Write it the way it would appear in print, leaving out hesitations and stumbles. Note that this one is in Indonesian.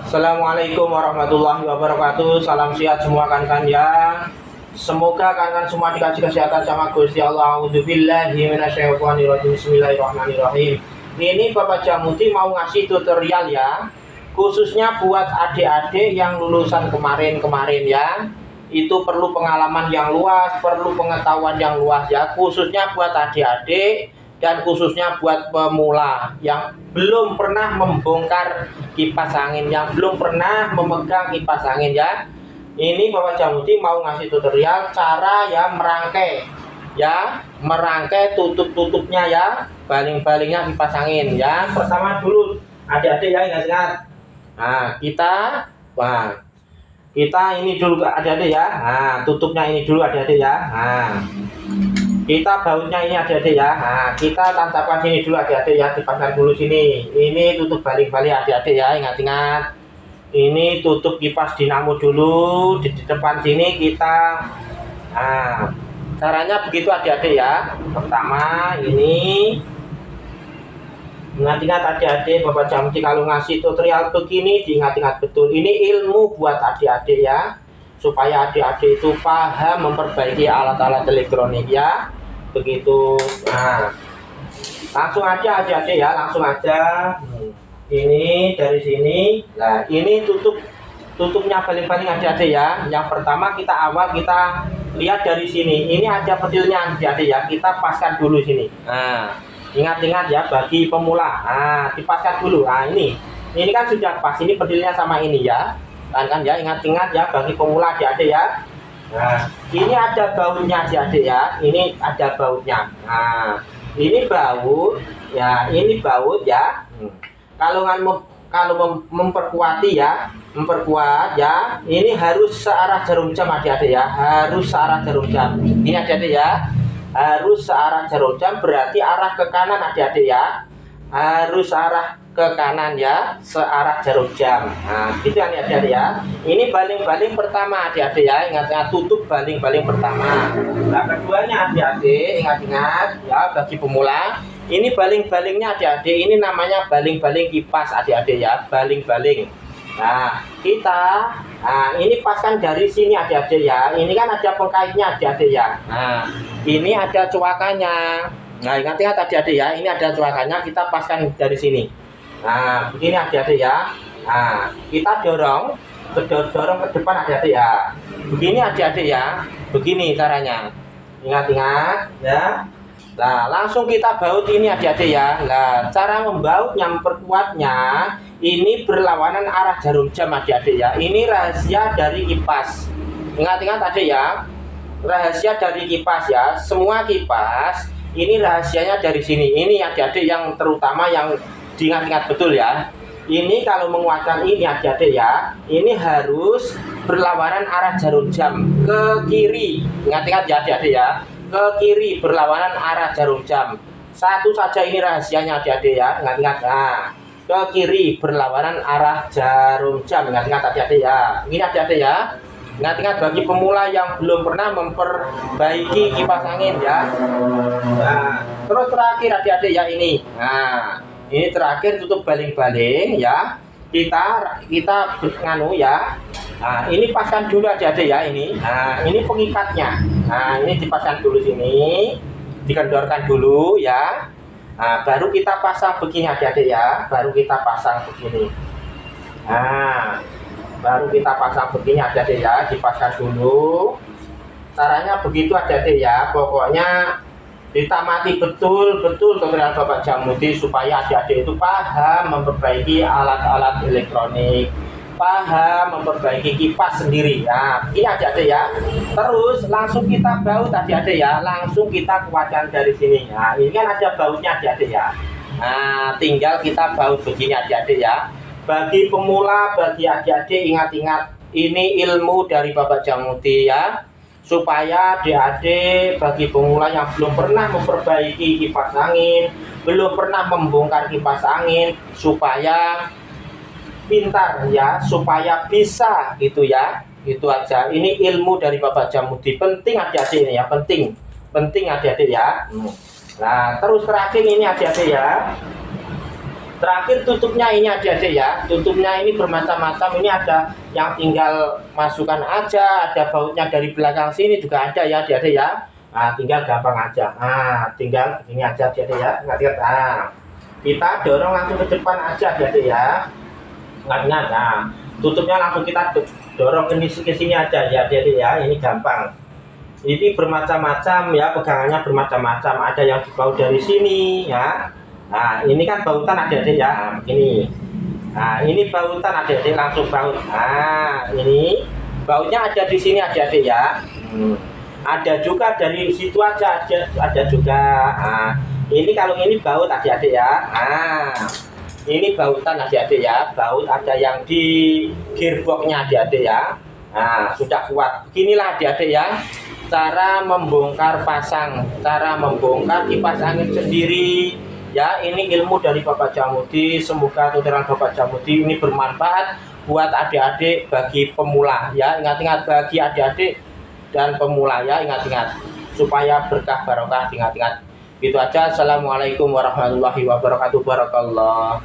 Assalamualaikum warahmatullahi wabarakatuh. Salam sehat semua kan ya. Semoga kan semua dikasih kesehatan sama Gusti Allah. A'udzubillahi minasyaitonirrajim. Bismillahirrahmanirrahim. Ini Bapak Jamuti mau ngasih tutorial ya, khususnya buat adik-adik yang lulusan kemarin-kemarin ya. Itu perlu pengalaman yang luas, perlu pengetahuan yang luas ya, khususnya buat adik-adik dan khususnya buat pemula yang belum pernah membongkar kipas angin, yang belum pernah memegang kipas angin ya. Ini Bapak Jamuti mau ngasih tutorial cara ya merangkai tutup-tutupnya ya, baling-balingnya kipas angin ya. Pertama dulu adik-adik ya, ingat-ingat. Kita ini dulu adik-adik ya. Tutupnya ini dulu adik-adik ya. Kita bautnya ini adik-adik ya. Kita tancapkan sini dulu adik-adik ya, dipasang dulu sini. Ini tutup baling-baling adik-adik ya, ingat-ingat. Ini tutup kipas dinamo dulu di depan sini kita. Caranya begitu adik-adik ya. Pertama ini, ingat-ingat adik-adik, Bapak Jamuti kalau ngasih tutorial begini diingat-ingat betul. Ini ilmu buat adik-adik ya, supaya adik-adik itu paham memperbaiki alat-alat elektronik ya. Begitu. Langsung aja adik-adik ya, langsung aja. Ini dari sini. Nah, ini tutupnya baling-baling adik-adik ya. Yang pertama kita lihat dari sini. Ini ada petilnya adik-adik ya. Kita paskan dulu sini. Ingat-ingat ya, bagi pemula. Dipaskan dulu. Ini kan sudah pas. Ini petilnya sama ini ya. Kan ya, ingat-ingat ya, bagi pemula adik-adik ya. Ini ada bautnya adik-adik ya. Ini ada bautnya. Ini baut ya. Ini baut ya. Kalau memperkuat ya, ini harus searah jarum jam adik-adik ya. Harus searah jarum jam. Ini adik-adik ya. Harus searah jarum jam, berarti arah ke kanan adik-adik ya. Harus arah ke kanan ya, searah jarum jam. Gitu ya adik-adik ya. Ini baling-baling pertama adik-adik ya. Ingat-ingat, tutup baling-baling pertama. Nah, keduanya adik-adik, ingat-ingat ya, bagi pemula. Ini baling-balingnya adik-adik, ini namanya baling-baling kipas adik-adik ya, baling-baling. Ini paskan dari sini adik-adik ya. Ini kan ada pengkaitnya adik-adik ya. Ini ada coakannya. Ingat-ingat adik-adik ya, ini ada coakannya, kita paskan dari sini. Begini adik-adik ya. Kita dorong ke depan adik-adik ya. Begini adik-adik ya. Begini caranya. Ingat-ingat ya. Nah, langsung kita baut ini adik-adik ya. Nah, cara membautnya, memperkuatnya ini berlawanan arah jarum jam adik-adik ya. Ini rahasia dari kipas. Ingat-ingat adik ya. Rahasia dari kipas ya. Semua kipas ini rahasianya dari sini. Ini adik-adik yang terutama yang diingat-ingat betul ya. Ini kalau menguatkan ini adik-adik ya, ini harus berlawanan arah jarum jam ke kiri. Ingat-ingat ya adik-adik ya. Ke kiri berlawanan arah jarum jam. Satu saja ini rahasianya adik-adik ya. Ingat-ingat. Ke kiri berlawanan arah jarum jam. Ingat-ingat adik-adik ya. Ini adik-adik ya. Ingat-ingat bagi pemula yang belum pernah memperbaiki kipas angin ya. Terus terakhir adik-adik ya ini. Ini terakhir tutup baling-baling ya. Kita nganu ya. Ini paskan dulu adik-adik ya ini. Ini pengikatnya. Ini dipasang dulu sini, dikendorkan dulu ya. Baru kita pasang begini adik-adik ya. Baru kita pasang begini. Baru kita pasang begini adik-adik ya. Dipasang dulu. Caranya begitu adik-adik ya. Pokoknya ditamati betul tutorial Bapak Jamuti supaya adik-adik itu paham memperbaiki alat-alat elektronik, paham memperbaiki kipas sendiri. Ini adik-adik ya. Terus langsung kita baut adik-adik ya. Langsung kita kuatkan dari sini. Ini kan ada bautnya adik-adik ya. Tinggal kita baut begini adik-adik ya. Bagi pemula, bagi adik-adik, ingat-ingat ini ilmu dari Bapak Jamuti ya. Supaya adik-adik bagi pemula yang belum pernah memperbaiki kipas angin, belum pernah membongkar kipas angin, supaya pintar ya, supaya bisa gitu ya. Itu aja. Ini ilmu dari Bapak Jamuti. Penting adik-adik ini ya, penting adik-adik ya. Nah, terus terakhir ini adik-adik ya. Terakhir tutupnya ini adik-adik ya, tutupnya ini bermacam-macam. Ini ada yang tinggal masukkan aja, ada bautnya dari belakang sini juga ada ya adik-adik ya. Nah, tinggal gampang aja. Nah, tinggal ini aja adik-adik ya. Ingat-ingat. Nah, kita dorong langsung ke depan aja adik-adik ya. Ingat-ingat. Nah, tutupnya langsung kita dorong ke sini aja ya adik-adik ya. Ini gampang. Ini bermacam-macam ya, pegangannya bermacam-macam. Ada yang dibaut dari sini ya. Nah, ini kan bautan adik-adik ya. Ini. Nah, ini bautan adik-adik, langsung baut. Nah, ini bautnya ada di sini adik-adik ya. Ada juga dari situ aja, ada juga. Nah, ini kalau ini baut adik-adik ya. Nah, ini bautan adik-adik ya. Baut ada yang di gearboxnya adik-adik ya. Nah, sudah kuat. Beginilah adik-adik ya, cara membongkar pasang, cara membongkar kipas angin sendiri. Ya, ini ilmu dari Bapak Jamudi. Semoga tutorial Bapak Jamudi ini bermanfaat buat adik-adik bagi pemula ya. Ingat-ingat, bagi adik-adik dan pemula ya, ingat-ingat, supaya berkah barokah, ingat-ingat. Gitu aja. Assalamualaikum warahmatullahi wabarakatuh. Barakallah.